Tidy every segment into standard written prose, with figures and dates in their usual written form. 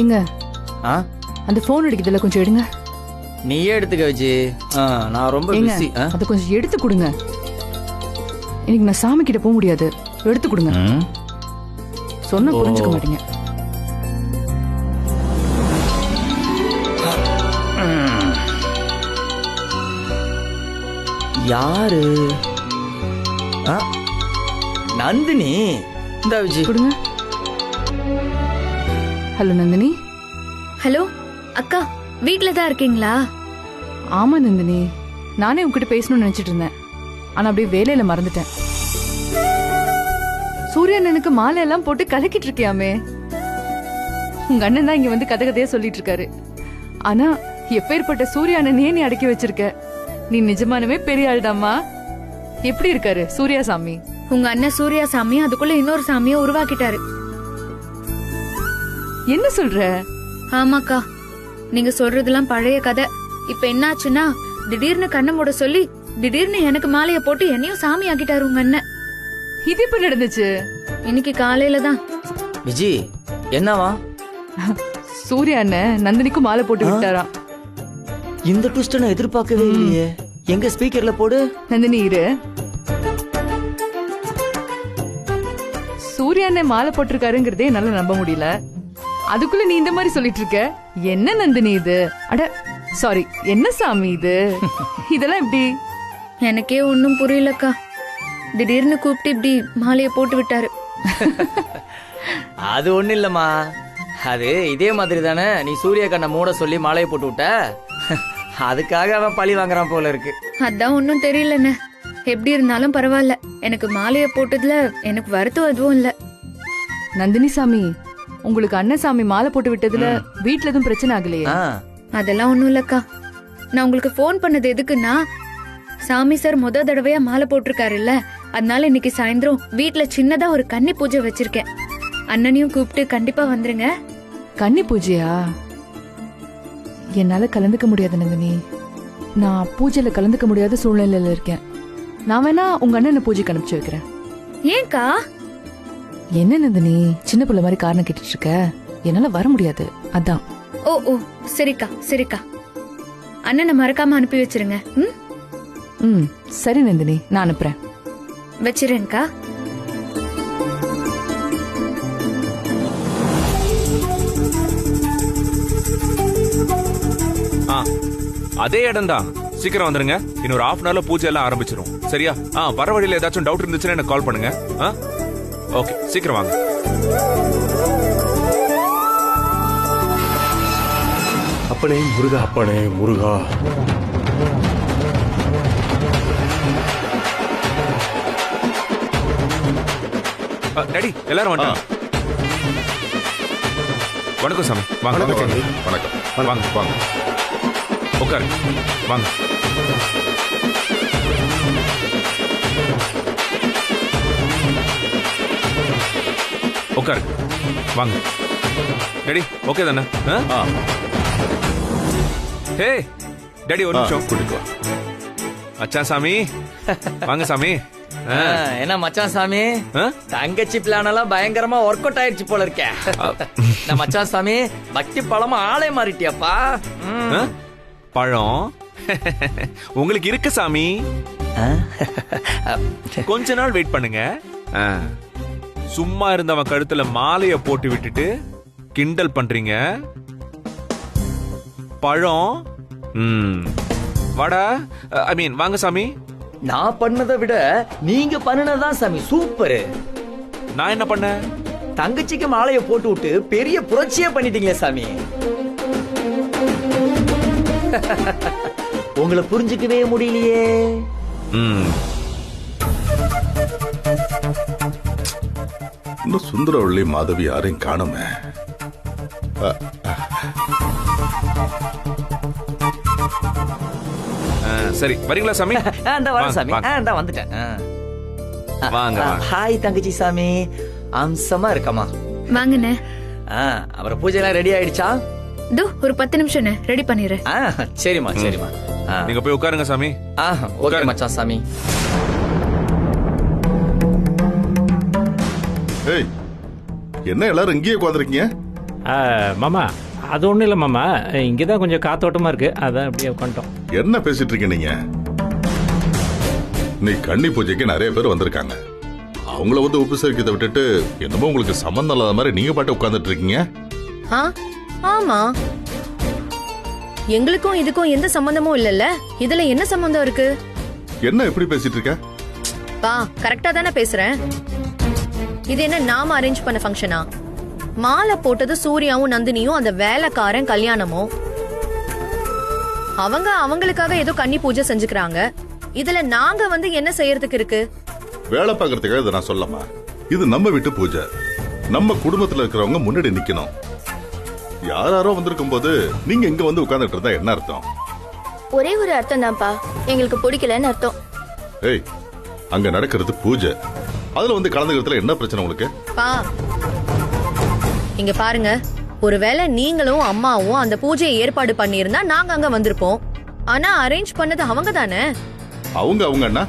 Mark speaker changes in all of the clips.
Speaker 1: எங்க
Speaker 2: ஆ
Speaker 1: அந்த போன் அடிக்குதுல, கொஞ்சம் எடுங்க.
Speaker 2: நீயே எடுத்துக்க வச்சு. நான் ரொம்ப
Speaker 1: ஏங்க
Speaker 2: பிஸி.
Speaker 1: அதை கொஞ்சம் எடுத்து கொடுங்க. இன்னைக்கு நான் சாமி கிட்ட போக முடியாது, எடுத்து கொடுங்க. சொன்னா புரிஞ்சுக்க மாட்டீங்க.
Speaker 2: யாரு? நந்தினி. இந்த விஜி
Speaker 1: கொடுங்க. ஹலோ நந்தினி.
Speaker 3: ஹலோ அக்கா, வீட்ல தான் இருக்கீங்களா?
Speaker 1: ஆமா நந்தினி, நானே உங்ககிட்ட பேசணும்னு நினைச்சிட்டு இருந்தேன். ஆனா அப்படியே வேலையில மறந்துட்டேன். சூர்யா அண்ணனுக்கு மாலை எல்லாம் போட்டு கலக்கிட்டு இருக்கியாமே. உங்க அண்ணன் தான் இங்க வந்து கதை கதையா சொல்லிட்டு இருக்காரு. ஆனா எப்பேற்பட்ட சூர்யா அண்ணனையே நீ அடக்கி வச்சிருக்க. நீ நிஜமானவே பெரிய ஆள்தாம்மா. எப்படி இருக்காரு சூர்யா சாமி?
Speaker 3: உங்க அண்ணன் சூர்யா சாமி அதுக்குள்ள இன்னொரு சாமியை உருவாக்கிட்டாரு.
Speaker 1: என்ன சொல்ற?
Speaker 3: ஆமாக்கா, நீங்க சொல்றதெல்லாம் பழைய கதை. இப்ப என்னாச்சுன்னா, திடீர்னு கண்ணை மூட சொல்லி திடீர்னு எனக்கு மாலைய போட்டு என்னையும் சாமி ஆக்கிட்டாரு உங்க அண்ணன்.
Speaker 1: இது எப்ப நடந்துச்சு?
Speaker 3: இன்னைக்கு காலையில தான்.
Speaker 2: விஜி என்னவா?
Speaker 1: சூர்யா அண்ணன் நந்தினிக்கும் மாலை போட்டு விட்டாராம்.
Speaker 2: இந்த ட்விஸ்ட் நான் எதிர்பார்க்கவே இல்லையே. எங்க ஸ்பீக்கர்ல போடு.
Speaker 1: நந்தினி இரு. சூர்யா அண்ணன் மாலை போட்டிருக்காருங்கிறதே என்னால நம்ப முடியல. அதுக்குள்ள நீ இந்த மாதிரி சொல்லிட்டு இருக்க. என்ன நந்தினி இது? அட சாரி, என்ன சாமி இது? இதெல்லாம் எப்படி?
Speaker 3: எனக்கே ஒன்னும் புரியலக்கா. திடீர்னு கூப்பிட்டு இப்படி மாலைய போட்டு விட்டாரு.
Speaker 2: அது ஒண்ணு இல்லம்மா, அது இதே மாதிரி தானே நீ சூரிய கண்ணை மூட சொல்லி மாலையை போட்டு விட்ட. அதுக்காக அவன் பழி வாங்குறான் போல இருக்கு.
Speaker 3: அதான் ஒன்னும் தெரியலண்ணே. எப்படி இருந்தாலும் பரவாயில்ல, எனக்கு மாலைய போட்டதுல எனக்கு வருத்தம் எதுவும் இல்ல.
Speaker 1: நந்தினி சாமி, உங்களுக்கு அண்ணன் சாமி மாலை போட்டு விட்டதுல வீட்ல எதுவும் பிரச்சனை ஆகலையே?
Speaker 3: அதெல்லாம் ஒண்ணும் இல்லக்கா. நான் உங்களுக்கு போன் பண்ணது எதுக்குன்னா, சாமி சார் முத தடவையா மாலை போட்டிருக்காருல்ல, அதனால இன்னைக்கு சாயந்தரம் வீட்ல சின்னதா ஒரு கன்னி பூஜை வச்சிருக்கேன். அண்ணனையும் கூப்பிட்டு கண்டிப்பா வந்துருங்க.
Speaker 1: கன்னி பூஜையா? என்னால கலந்துக்க முடியாது நந்தினி. நான் பூஜையில கலந்துக்க முடியாத சூழ்நிலையில இருக்கேன். நான் வேணா உங்க அண்ணனை பூஜைக்கு அனுப்பிச்சு வைக்கிறேன்.
Speaker 3: ஏன்க்கா?
Speaker 1: என்ன நந்தினி சின்ன பிள்ளை மாதிரி காரணம் கேட்டுட்டு இருக்க? என்னால வர முடியாது, அதான்.
Speaker 3: ஓ ஓ சரிக்கா சரிக்கா, அண்ணனை மறக்காம அனுப்பி வச்சிருங்க.
Speaker 1: ம் சரி நந்தினி, நான் அனுப்புறேன்.
Speaker 3: வச்சிருக்கா.
Speaker 4: அதே இடம் தான். சீக்கிரம் வந்துருங்க. இன்னொரு half an hourல பூஜை எல்லாம் ஆரம்பிச்சிரும். சரியா? வர வழியில ஏதாச்சும் டவுட் இருந்துச்சுன்னா எனக்கு கால் பண்ணுங்க. ஓகே, சீக்கிரம் வாங்க.
Speaker 5: அப்பனே முருகா, அப்பனே முருகா.
Speaker 4: டாடி எல்லாரும் வந்துட்டாங்க. வணக்கம் சாமி. வாங்க. வணக்கம். வாங்க வாங்க. உட்காரு. வாங்க. உட்காரு. வாங்க. டாடி ஓகே தானே? ஹே டாடி, ஒரு நிமிஷம் கூட்டிட்டு வா. மச்சான் சாமி, வாங்க சாமி.
Speaker 2: என்ன மச்சான் சாமி, தங்கச்சி பிளான் எல்லாம் பயங்கரமா ஒர்க் அவுட் ஆயிடுச்சு போல இருக்கே. மச்சான் சாமி, பக்தி பழமா ஆளே மாறிட்டியாப்பா.
Speaker 4: பழம் உங்களுக்கு இருக்கு சாமி. கொஞ்ச நாள் வெயிட் பண்ணுங்க. சும்மா இருந்தவன் கழுத்துல மாலைய போட்டு விட்டுட்டு கிண்டல் பண்றீங்க. பழம் வாடா, ஐ மீன் வாங்க சாமி.
Speaker 2: நான் பண்ணதை விட நீங்க பண்ணனதான் சாமி சூப்பர்.
Speaker 4: நான் என்ன பண்ண?
Speaker 2: தங்கச்சிக்கு மாலைய போட்டு விட்டு பெரிய புரட்சியே பண்ணிட்டீங்களே சாமி. உங்களை புரிஞ்சுக்கவே முடியலையே.
Speaker 5: இன்னும் சுந்தரவள்ளி மாதவி யாரையும் காணுமே.
Speaker 4: சரி, வரீங்களா சாமி?
Speaker 2: சாமி வந்துட்டேன்.
Speaker 4: வாங்க.
Speaker 2: ஹாய் தங்கச்சி சாமி, அம்சமா இருக்கமா.
Speaker 3: வாங்கண்ணே.
Speaker 2: அப்புறம் பூஜை எல்லாம் ரெடி ஆயிடுச்சா?
Speaker 3: ஒரு 10 நிமிஷம் ரெடி பண்ணிடுறேன்.
Speaker 2: சரிம்மா சரிம்மா.
Speaker 4: நீங்க போய் உட்காருங்க சாமி.
Speaker 2: ஓகே மச்சான் சாமி.
Speaker 5: என்ன எல்லாரும் இங்கேயே உட்காந்துருக்கீங்க?
Speaker 6: மாமா அது ஒன்றும் இல்லை மாமா, இங்கே தான் கொஞ்சம் காத்தோட்டமாக இருக்கு, அதான் அப்படியே உட்காந்துட்டோம்.
Speaker 5: என்ன பேசிட்டு இருக்கீங்க நீங்க? நீ கன்னி பூஜைக்கு நிறைய பேர் வந்திருக்காங்க. அவங்கள வந்து உபசரிக்கிறத விட்டுட்டு என்னமோ உங்களுக்கு சம்பந்தம் இல்லாத மாதிரி நீங்க பாட்டு உட்கார்ந்துட்டு இருக்கீங்க.
Speaker 7: ஆமா, எங்களுக்கும் இதுக்கும் எந்த சம்பந்தமும் இல்லல்ல. இதுல என்ன சம்பந்தம் இருக்கு?
Speaker 5: என்ன எப்படி பேசிட்டு இருக்க?
Speaker 7: பா, கரெக்டா தானே பேசுறேன். இது என்ன நாம அரேஞ்ச் பண்ண ஃபங்க்ஷனா? மாலை போட்டது சூர்யாவும் நந்தினியும் அந்த வேலைக்காரன் கல்யாணமும். அவங்க அவங்களுக்காக ஏதோ கன்னி பூஜை செஞ்சுக்கிறாங்க. இதுல நாங்க வந்து என்ன செய்யறதுக்கு இருக்கு?
Speaker 5: வேலை பார்க்கறதுக்காக இதை நான் சொல்லமா? இது நம்ம வீட்டு பூஜை. நம்ம குடும்பத்துல இருக்கிறவங்க முன்னாடி நிக்கணும். யாரோ வந்திருக்கும் போது நீங்க இங்க வந்து உட்கார்ந்துட்டு இருந்தா என்ன அர்த்தம்?
Speaker 8: ஒரே ஒரு அர்த்தம் தான்ப்பா, எங்களுக்கு பிடிக்கலன்னு அர்த்தம்.
Speaker 5: ஏய், அங்க நடக்கிறது பூஜை. அதுல வந்து கலந்துக்கிறதுல என்ன பிரச்சனை உங்களுக்கு?
Speaker 7: பா, இங்க பாருங்க, ஒருவேளை நீங்களும் அம்மாவும் அந்த பூஜையை ஏற்பாடு பண்ணியிருந்தா நாங்க அங்க வந்திருப்போம். ஆனா அரேஞ்ச் பண்ணது அவங்க தானே.
Speaker 5: அவங்க அண்ணா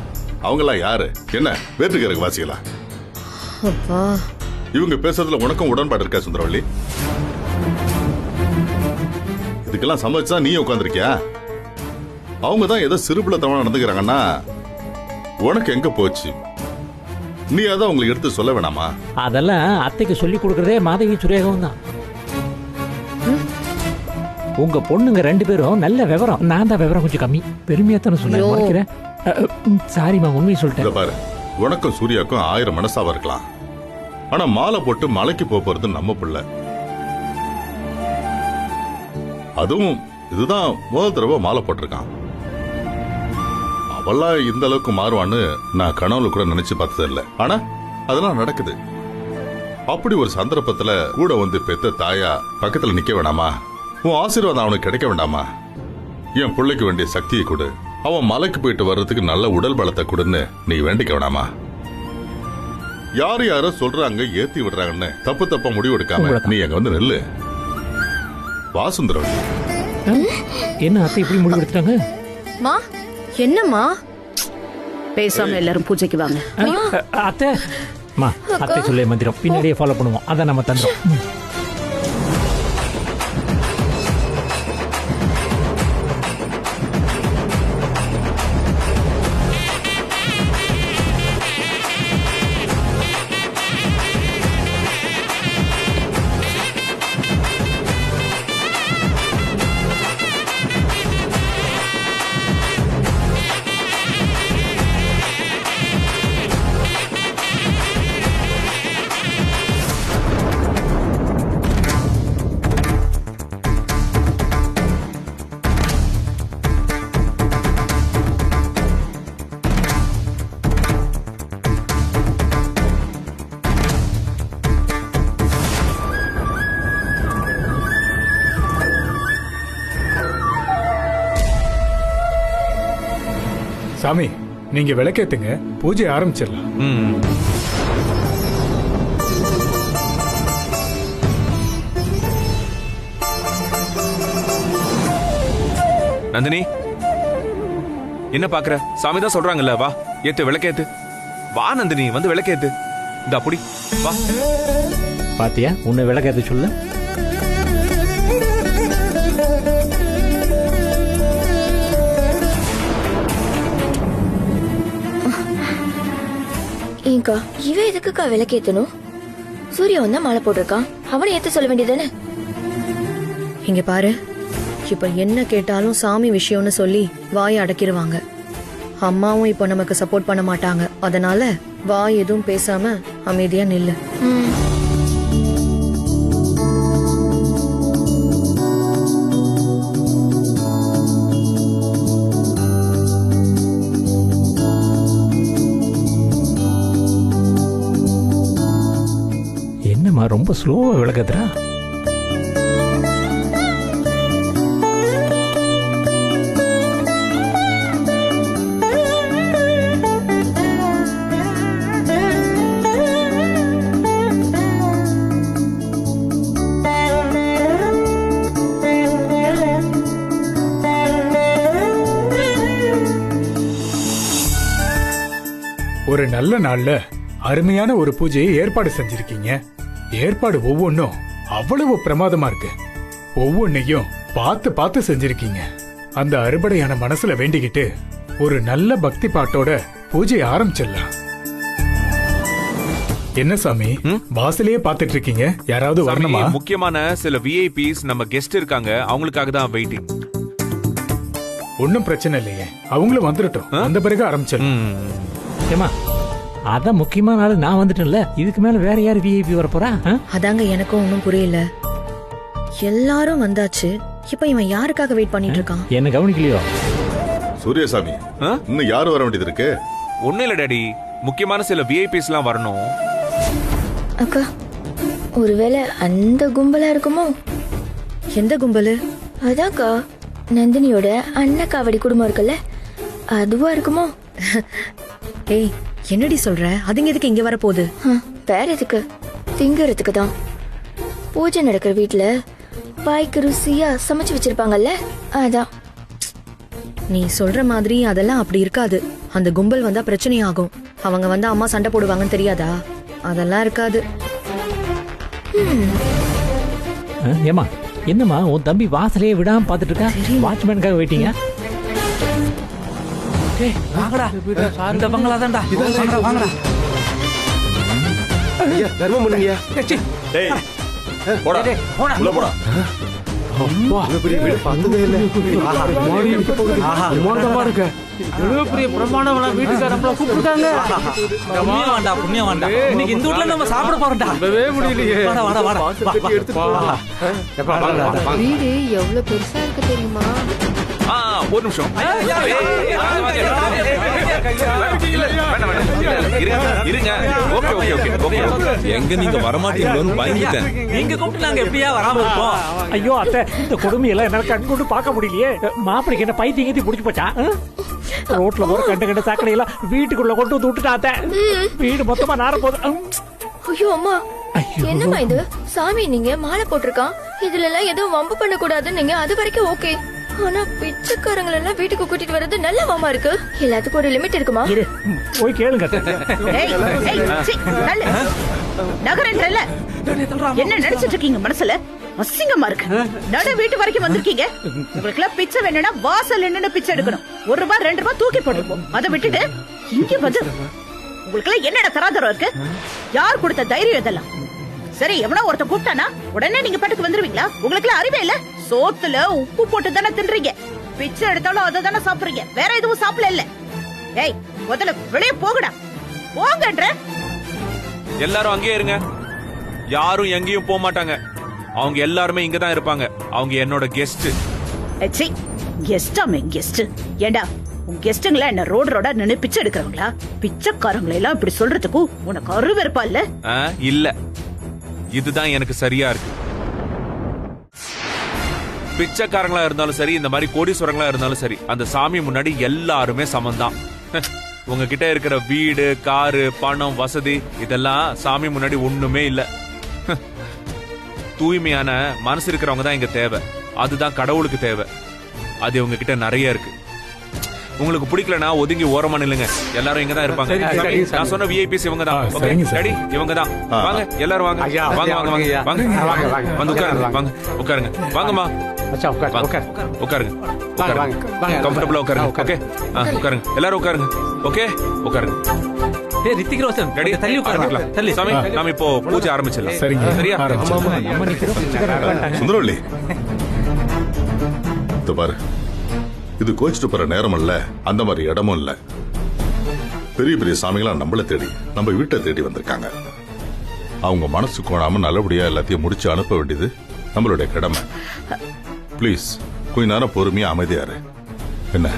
Speaker 5: அவங்களாம் யாரு? என்ன வேற்றுக்கிறக்கு வாசிகளா? இவங்க பேசுறதுல உனக்கும் உடன்பாடு இருக்கா சுந்தரவள்ளி? இதுக்கெல்லாம் சமைச்சா நீ உட்காந்துருக்கியா? அவங்க தான் ஏதோ சிறுபுல தவணை நடந்துக்கிறாங்கன்னா உனக்கு எங்க போச்சு? நீ அதான் உங்களுக்கு எடுத்து சொல்ல வேணாமா?
Speaker 6: அதெல்லாம் அத்தைக்கு சொல்லி கொடுக்கறதே மாதவி சுரேகாவும் தான். உங்க பொண்ணுங்க 2 பேரும் நல்ல விவரம். நான் தான் விவரம் கொஞ்சம் கம்மி. பெருமையா தானே சொன்னேன். சாரிமா, உண்மையை சொல்லிட்டேன்.
Speaker 5: பாரு, உனக்கும் சூர்யாக்கும் 1000 மனசாவா இருக்கலாம். ஆனா மாலை போட்டு மலைக்கு போறது நம்ம பிள்ளை. அதுவும் இதுதான் முதல் தடவை மாலை போட்டிருக்கான். அவெல்லாம் இந்த அளவுக்கு மாறுவான்னு நான் கனவுல கூட நினைச்சு பார்த்தது இல்ல. ஆனா அதெல்லாம் நடக்குது. அப்படி ஒரு சந்தர்ப்பத்துல கூட வந்து பெத்த தாயா பக்கத்துல நிக்க வேணாமா? உன் ஆசீர்வாதம் அவனுக்கு கிடைக்க வேண்டாமா? என் பிள்ளைக்கு வேண்டிய சக்தியை கொடு, அவன் மலைக்கு போயிட்டு வர்றதுக்கு நல்ல உடல் பலத்தை கொடுன்னு நீ வேண்டிக்க வேணாமா? யாரோ சொல்றாங்க, ஏத்தி விடுறாங்கன்னு தப்பா முடிவு எடுக்காம நீ அங்க வந்து நெல்லு. வாசுந்தரம்,
Speaker 6: என்ன அத்தை இப்படி முடிவு எடுத்துட்டாங்க?
Speaker 7: மா, என்னம்மா?
Speaker 9: பேசாம எல்லாரும் பூஜைக்கு வாங்க.
Speaker 6: அத்தை, அத்தை சொல்ல மந்திரம் பின்னாடியே ஃபாலோ பண்ணுவோம். அதான் நம்ம தந்தோம்.
Speaker 10: சாமி, நீங்க விளக்கேத்துங்க, பூஜை ஆரம்பிச்சிடலாம்.
Speaker 4: நந்தினி, என்ன பாக்குற? சாமி தான் சொல்றாங்கல்ல, வா ஏத்து விளக்கேத்து. வா நந்தினி, வந்து விளக்கேத்து. இந்த அப்படி வா.
Speaker 6: பாத்தியா, உன்னை விளக்கேத்து சொல்லு.
Speaker 8: ஏங்கா, இவன் எதுக்குக்கா விளக்கேத்தணும்? சூர்யா வந்தா மாலை போட்டிருக்கான், அவனை ஏத்த சொல்ல வேண்டியதானே?
Speaker 7: இங்க பாரு, இப்ப என்ன கேட்டாலும் சாமி விஷயம்னு சொல்லி வாயை அடக்கிடுவாங்க. அம்மாவும் இப்ப நமக்கு சப்போர்ட் பண்ண மாட்டாங்க. அதனால வாய் எதுவும் பேசாம அமைதியா நில்லு.
Speaker 6: என்னம்மா ரொம்ப ஸ்லோவா விளக்கத்துறா?
Speaker 10: ஒரு நல்ல நாள்ல அருமையான ஒரு பூஜையை ஏற்பாடு செஞ்சிருக்கீங்க. ஏற்பாடு ஒவ்வொன்றும் அவ்வளவு பிரமாதமா இருக்கு. ஒவ்வொன்னையும் பார்த்து பார்த்து செஞ்சிருக்கீங்க. அந்த அறுபடையான மனசுல வேண்டிக்கிட்டு ஒரு நல்ல பக்தி பாட்டோட பூஜை ஆரம்பிச்சிடலாம். என்ன சாமி வாசலையே பார்த்துட்டு இருக்கீங்க? யாராவது வரணுமா?
Speaker 4: முக்கியமான சில விஐபிஸ் நம்ம கெஸ்ட் இருக்காங்க, அவங்களுக்காக தான் வெயிட்டிங்.
Speaker 10: ஒன்னும் பிரச்சனை இல்லையே, அவங்களும் வந்துடட்டும். அந்த பிறகு ஆரம்பிச்சிடலாம்.
Speaker 6: ஏமா அதான் முக்கியமான ஆளு நான் வந்துட்டேன்ல, இதுக்கு மேல வேற யாரு விஐபி வர போறா?
Speaker 7: அதாங்க எனக்கும் ஒன்னும் புரியல. எல்லாரும் வந்தாச்சு, இப்ப இவன் யாருக்காக வெயிட் பண்ணிட்டு இருக்கான்?
Speaker 6: என்ன கவனிக்கலையோ?
Speaker 5: சூரியசாமி, இன்னும் யாரு வர வேண்டியது இருக்கு?
Speaker 4: ஒண்ணு இல்ல டாடி, முக்கியமான சில விஐபிஸ் எல்லாம் வரணும்.
Speaker 8: அக்கா, ஒருவேளை அந்த கும்பலா இருக்குமோ?
Speaker 7: எந்த கும்பலு?
Speaker 8: அதான்க்கா, நந்தினியோட அண்ணன் காவடி குடும்பம் இருக்குல்ல, அதுவா இருக்குமோ?
Speaker 7: ஏய், என்னடி சொல்ற? அதுங்க எதுக்கு இங்க வர போகுது?
Speaker 8: வேற எதுக்கு? திங்கறதுக்கு தான். பூஜை நடக்கிற வீட்டுல வாய்க்கு ருசியா சமைச்சு வச்சிருப்பாங்கல்ல, அதான்.
Speaker 7: நீ சொல்ற மாதிரி அதெல்லாம் அப்படி இருக்காது. அந்த கும்பல் வந்தா பிரச்சனை ஆகும். அவங்க வந்து அம்மா சண்டை போடுவாங்கன்னு தெரியாதா? அதெல்லாம் இருக்காது.
Speaker 6: ஏமா என்னம்மா உன் தம்பி வாசலையே விடாம பாத்துட்டு இருக்கா? வாட்ச்மேனுக்காக வெயிட்டிங்க.
Speaker 2: வாங்கடா, இந்த பங்களா தான்டா. வாங்கடா.
Speaker 11: ஐயா, தர்மம் பண்ணுங்க.
Speaker 5: டேய், போடா. உள்ள போடா.
Speaker 11: பெரிய வீடு பார்த்ததே இல்ல.
Speaker 2: புண்ணியம் வேண்டாம். இன்னைக்கு இந்த வீட்ல நம்ம சாப்பிட போறோம்டா.
Speaker 12: வீடு எவ்வளவு பெருசா இருக்கு தெரியுமா?
Speaker 4: ஒரு நிமிஷம் இருங்க. Okay okay okay okay.
Speaker 13: எங்க நீங்க வரமாட்டீங்களோன்னு பயந்துட்டேன்.
Speaker 2: நீங்க கூப்பிட்டு நாங்க எப்படியா வராம இருப்போம்?
Speaker 6: ஐயோ அத்தை, இந்த கொடுமையெல்லாம் என்னால கண் கொண்டு பார்க்க முடியலையே. மாப்பிளைக்கு என்ன பைத்தியம் கீத்தி புடிச்சு போச்சா? ரோட்ல போற கண்ட சாக்கடையெல்லாம் வீட்டுக்குள்ள கொண்டு வந்து விட்டுட்டாத்த. வீடு மொத்தமா நார போகுது.
Speaker 8: ஐயோ அம்மா, என்னம்மா இது? சாமி நீங்க மாலை போட்டிருக்கான், இதுல எல்லாம் எதுவும் வம்பு பண்ண கூடாதுன்னு நீங்க அது வரைக்கும் ஓகே. ஆனா பிச்சைக்காரங்களை எல்லாம் வீட்டுக்கு கூட்டிட்டு வர்றது நல்ல மாமா இருக்கு. எல்லாத்துக்கும் ஒரு லிமிட் இருக்குமா?
Speaker 6: போய் கேளுங்க.
Speaker 9: என்ன நினைச்சிட்டு இருக்கீங்க மனசுல? அசிங்கமா இருக்கு. நடு வீட்டு வரைக்கும் வந்திருக்கீங்க. உங்களுக்கு எல்லாம் பிச்சை வேணும்னா வாசல் என்னன்னு பிச்சை எடுக்கணும். ₹1 ₹2 தூக்கி போட்டுப்போம். அதை விட்டுட்டு இங்க வந்து உங்களுக்கு எல்லாம் என்னடா தராதரம் இருக்கு? யார் கொடுத்த தைரியம் இதெல்லாம்? சரி, எவனா ஒருத்த கூப்பிட்டானா உடனே நீங்க பாட்டுக்கு வந்துருவீங்களா? உங்களுக்கு எல்லாம் அறிவே இல்ல? சோத்துல உப்பு போட்டு தானே தின்றீங்க. பிச்சை எடுத்தாலும் அதை தானே சாப்பிடுறீங்க, வேற எதுவும் சாப்பிடல இல்ல. ஏய், முதல்ல வெளியே போகடா. போங்கன்ற.
Speaker 4: எல்லாரும் அங்கேயே இருங்க. யாரும் எங்கேயும் போக மாட்டாங்க. அவங்க எல்லாருமே இங்க தான் இருப்பாங்க. அவங்க என்னோட கெஸ்ட்.
Speaker 9: கெஸ்டாமே கெஸ்ட்? ஏண்டா உன் கெஸ்டுங்களா என்ன ரோட நின்னு பிச்சை எடுக்கிறவங்களா? பிச்சைக்காரங்களை எல்லாம் இப்படி சொல்றதுக்கு உனக்கு அருவருப்பா இல்ல?
Speaker 4: இல்ல, இதுதான் எனக்கு சரியா இருக்கு. பிச்சைக்காரங்களா இருந்தாலும் சரி, இந்த மாதிரி கோடீஸ்வரங்களா இருந்தாலும் சரி, அந்த சாமி முன்னாடி எல்லாருமே சமந்தான். உங்ககிட்ட இருக்கிற வீடு, காரு, பணம், வசதி இதெல்லாம் சாமி முன்னாடி ஒண்ணுமே இல்ல. தூய்மையான மனசு இருக்கிறவங்க தான் இங்க தேவை. அதுதான் கடவுளுக்கு தேவை. அது உங்ககிட்ட நிறைய இருக்கு. உங்களுக்கு பிடிக்கலனா ஒதுங்கி ஓரமா நில்லுங்க. எல்லாரும் இங்க தான் இருப்பாங்க. நான் சொன்ன விஐபிஸ் இவங்க தான். ஓகே டாடி, இவங்க தான். வாங்க எல்லாரும் வாங்க. வாங்க வாங்க வாங்க வாங்க. வந்து உட்காருங்க. வாங்க உட்காருங்க. வாங்கம்மா.
Speaker 6: அச்சா உட்காருங்க.
Speaker 4: உட்காருங்க. உட்காருங்க. கம்ஃபர்ட்டபிளா உட்காருங்க. ஓகே, உட்காருங்க. எல்லாரும் உட்காருங்க. ஓகே, உட்காருங்க.
Speaker 2: ஏய் ரித்திக் ரோஷன்,
Speaker 4: டாடி
Speaker 2: தள்ளி உட்காருங்க.
Speaker 4: தள்ளி. சாமி, நாம இப்போ பூஜை ஆரம்பிச்சிடலாம்.
Speaker 10: சரிங்க.
Speaker 4: சரியா?
Speaker 5: சுந்தரவள்ளி, பாரு, இது கோச்சிட்டு போற நேரம் இல்ல, அந்த மாதிரி இடமும் இல்ல. பெரிய பெரிய சாமிகளா நம்மள தேடி, நம்ம வீட்டை தேடி வந்திருக்காங்க. அவங்க மனசு கோணாம நல்லபடியா எல்லாத்தையும் முடிச்சு அனுப்ப வேண்டியது நம்மளுடைய கடமை. பிளீஸ் கொஞ்ச நேரம் பொறுமையா அமைதியாரு. என்ன?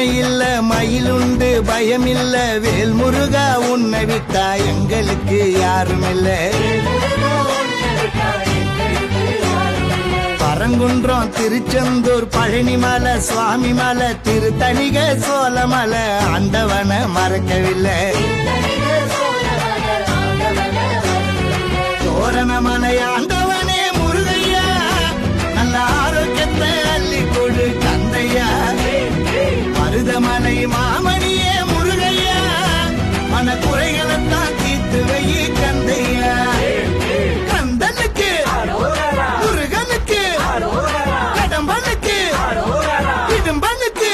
Speaker 14: யானை இல்ல மயிலுண்டு பயமில்ல வேல் முருகா உன்னை விட்டா எங்களுக்கு யாரும் இல்ல. பரங்குன்றம் திருச்செந்தூர் பழனிமலை சுவாமி மலை திருத்தணிக சோழமலை ஆண்டவன மறக்கவில்லை. தோரணமனை ஆண்டவனே முருகையா நல்ல ஆரோக்கியத்தை அள்ளி கொடு கந்தையா. மருதமலை மாமணியே முருகையா மன குறைகளைத்தான் தீர்த்து வை கந்தையா. கந்தனுக்கு முருகனுக்கு கடம்பனுக்கு இடும்பனுக்கு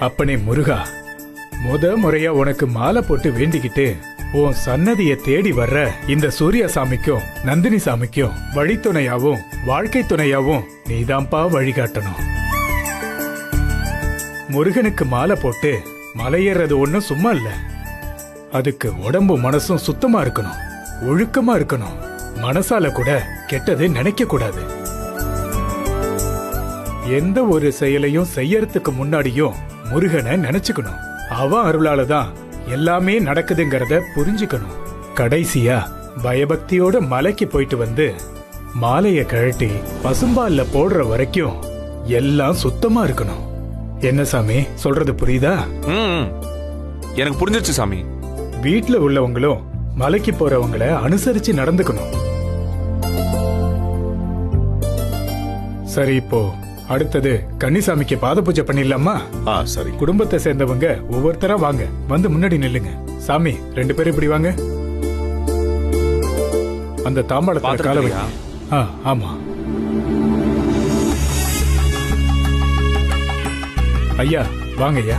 Speaker 10: அப்பனே முருகா, முறையா உனக்கு மாலை போட்டு வேண்டிக்கிட்டு உன் சன்னதிய தேடி வர்ற இந்த சூர்யா சாமிக்கும் நந்தினி சாமிக்கும் வழித்துணையாவும் வாழ்க்கை துணையாவும் நீதான்பா வழிகாட்டணும். முருகனுக்கு மாலை போட்டு மலையேறது ஒண்ணும் சும்மா இல்ல. அதுக்கு உடம்பு மனசும் சுத்தமா இருக்கணும், ஒழுக்கமா இருக்கணும். மனசால கூட கெட்டது நினைக்க கூடாது. எந்த ஒரு செயலையும் செய்யறதுக்கு முன்னாடியும் முருகனை நினைச்சுக்கணும். அவன் அருளாலதான் எல்லாமே நடக்குதுங்கிறத புரிஞ்சுக்கணும். கடைசியா பயபக்தியோட மலைக்கு போயிட்டு வந்து மாலைய கழட்டி பசும்பால்ல போடுற வரைக்கும் எல்லாம் சுத்தமா இருக்கணும். என்ன சாமி சொல்றது புரியுதா?
Speaker 4: எனக்கு புரிஞ்சிருச்சு சாமி.
Speaker 10: வீட்டுல உள்ளவங்களும் மலைக்கு போறவங்கள அனுசரிச்சு நடந்துக்கணும். சரி, இப்போ அடுத்தது கன்னிசாமிக்கு பாத பூஜை பண்ணிடலாமா?
Speaker 5: சரி.
Speaker 10: குடும்பத்தை சேர்ந்தவங்க ஒவ்வொருத்தரா வாங்க, வந்து முன்னாடி நில்லுங்க. சாமி 2 பேரும் இப்படி வாங்க. அந்த தாம்பாளத்துல கால வைங்க. ஆமா ஐயா, வாங்க ஐயா.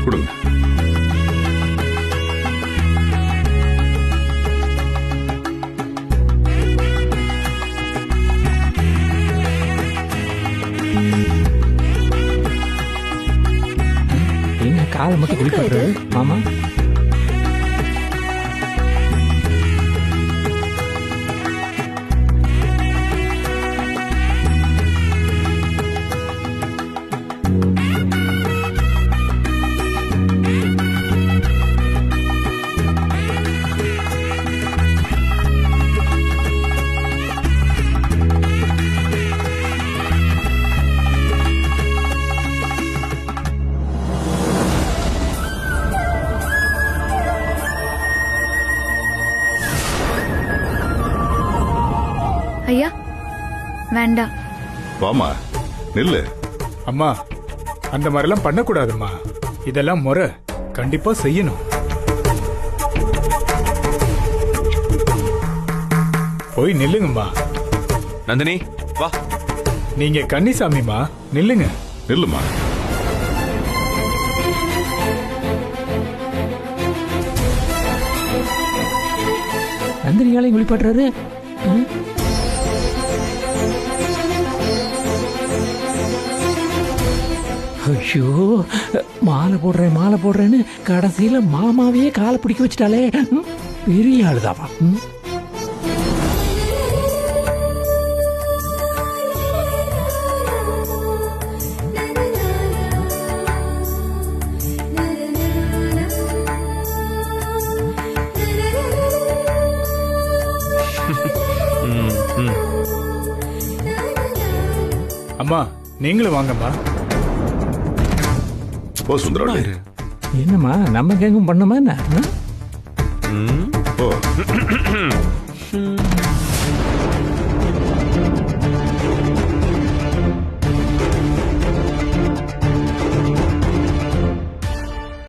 Speaker 5: கொடுங்க.
Speaker 6: என்ன காலை மட்டும் குளிப்பாடுறது மாமா?
Speaker 3: ஐயா வேண்டாம்.
Speaker 5: வாமா நில்லு.
Speaker 10: அம்மா, அந்த மாதிரிலாம் பண்ணக்கூடாதும்மா. இதெல்லாம் முறை, கண்டிப்பா செய்யணும். போய் நில்லுங்கம்மா.
Speaker 4: நந்தினி வா.
Speaker 10: நீங்க கன்னிசாமிமா, நில்லுங்க.
Speaker 5: நில்லுமா.
Speaker 6: நந்தினியாலையும் குளிப்பாடுறாரு. ஐயோ மாலை போடுறேன்னு கடைசியில மாமாவையே காலை பிடிக்க வச்சுட்டாலே. பெரிய ஆளுதாவா.
Speaker 10: அம்மா நீங்களும் வாங்கம்மா.
Speaker 5: ஓ சுந்தரவள்ளி,
Speaker 6: என்னம்மா நம்ம கேங்கும் பண்ணமா என்ன?
Speaker 5: ஓ